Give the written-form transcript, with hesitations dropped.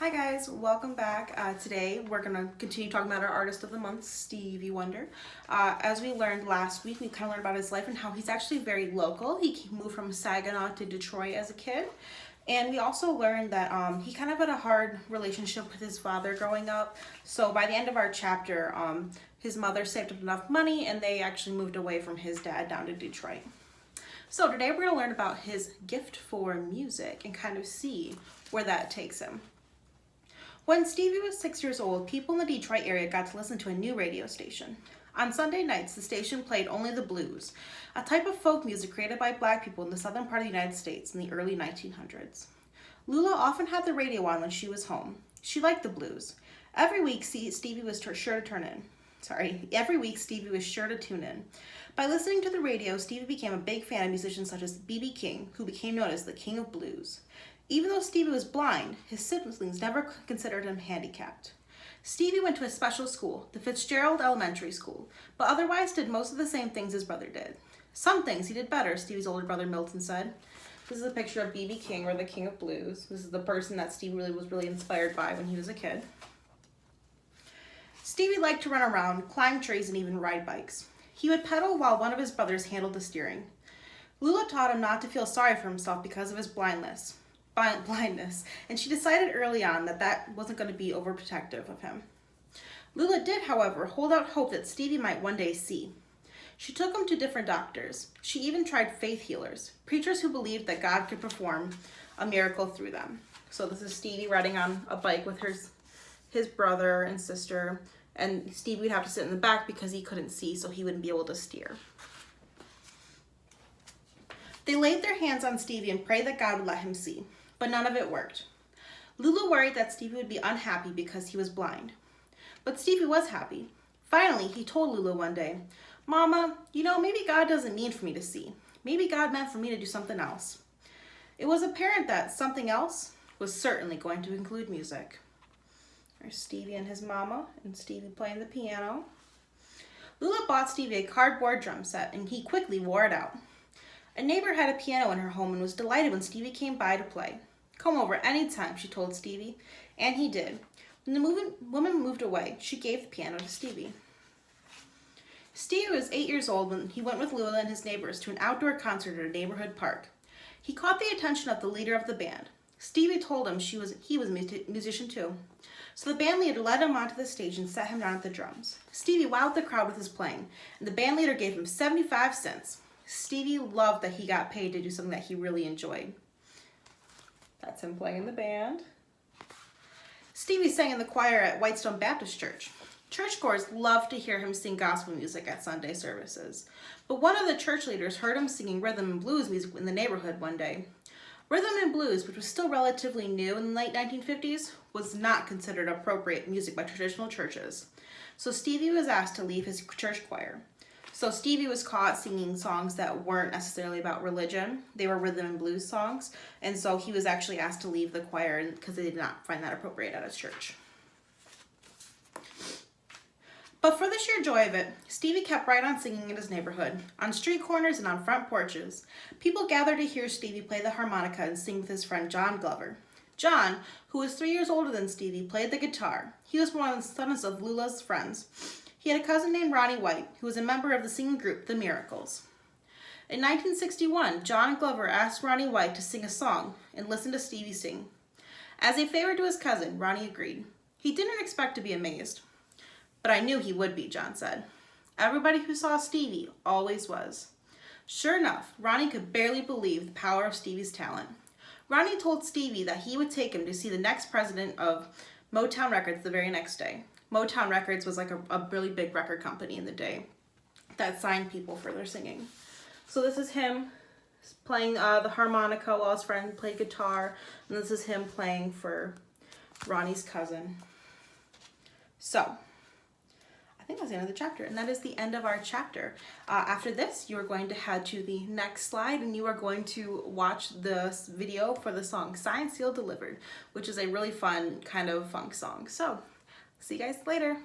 Hi guys, welcome back. Today we're going to continue talking about our artist of the month, Stevie Wonder. As we learned last week, we kind of learned about his life and how he's actually very local. He moved from Saginaw to Detroit as a kid. And we also learned that he kind of had a hard relationship with his father growing up. So by the end of our chapter, his mother saved up enough money and they actually moved away from his dad down to Detroit. So today we're going to learn about his gift for music and kind of see where that takes him. When Stevie was 6 years old, people in the Detroit area got to listen to a new radio station. On Sunday nights, the station played only the blues, a type of folk music created by black people in the southern part of the United States in the early 1900s. Lula often had the radio on when she was home. She liked the blues. Every week, Stevie was sure to tune in. By listening to the radio, Stevie became a big fan of musicians such as B.B. King, who became known as the King of Blues. Even though Stevie was blind, his siblings never considered him handicapped. Stevie went to a special school, the Fitzgerald Elementary School, but otherwise did most of the same things his brother did. Some things he did better, Stevie's older brother Milton said. This is a picture of B.B. King, or the King of Blues. This is the person that Stevie was really inspired by when he was a kid. Stevie liked to run around, climb trees, and even ride bikes. He would pedal while one of his brothers handled the steering. Lula taught him not to feel sorry for himself because of his blindness, and she decided early on that wasn't going to be overprotective of him. Lula did, however, hold out hope that Stevie might one day see. She took him to different doctors. She even tried faith healers, preachers who believed that God could perform a miracle through them. So this is Stevie riding on a bike with his brother and sister, and Stevie would have to sit in the back because he couldn't see, so he wouldn't be able to steer. They laid their hands on Stevie and prayed that God would let him see, but none of it worked. Lula worried that Stevie would be unhappy because he was blind. But Stevie was happy. Finally, he told Lula one day, "Mama, maybe God doesn't mean for me to see. Maybe God meant for me to do something else." It was apparent that something else was certainly going to include music. There's Stevie and his mama, and Stevie playing the piano. Lula bought Stevie a cardboard drum set, and he quickly wore it out. A neighbor had a piano in her home and was delighted when Stevie came by to play. "Come over anytime," she told Stevie, and he did. When the woman moved away, she gave the piano to Stevie. Stevie was 8 years old when he went with Lula and his neighbors to an outdoor concert at a neighborhood park. He caught the attention of the leader of the band. Stevie told him he was a musician too. So the band leader led him onto the stage and sat him down at the drums. Stevie wowed the crowd with his playing, and the band leader gave him 75 cents. Stevie loved that he got paid to do something that he really enjoyed. That's him playing in the band. Stevie sang in the choir at Whitestone Baptist Church. Churchgoers loved to hear him sing gospel music at Sunday services. But one of the church leaders heard him singing rhythm and blues music in the neighborhood one day. Rhythm and blues, which was still relatively new in the late 1950s, was not considered appropriate music by traditional churches. So Stevie was asked to leave his church choir. So Stevie was caught singing songs that weren't necessarily about religion. They were rhythm and blues songs. And so he was actually asked to leave the choir because they did not find that appropriate at his church. But for the sheer joy of it, Stevie kept right on singing in his neighborhood, on street corners and on front porches. People gathered to hear Stevie play the harmonica and sing with his friend John Glover. John, who was 3 years older than Stevie, played the guitar. He was one of the sons of Lula's friends. He had a cousin named Ronnie White, who was a member of the singing group The Miracles. In 1961, John Glover asked Ronnie White to sing a song and listen to Stevie sing. As a favor to his cousin, Ronnie agreed. He didn't expect to be amazed. "But I knew he would be," John said. Everybody who saw Stevie always was. Sure enough, Ronnie could barely believe the power of Stevie's talent. Ronnie told Stevie that he would take him to see the next president of Motown Records the very next day. Motown Records was like a really big record company in the day that signed people for their singing. So this is him playing the harmonica while his friend played guitar, and this is him playing for Ronnie's cousin. So I think that's the end of the chapter, and that is the end of our chapter. After this, you are going to head to the next slide, and you are going to watch the video for the song Signed, Sealed, Delivered, which is a really fun kind of funk song. So see you guys later.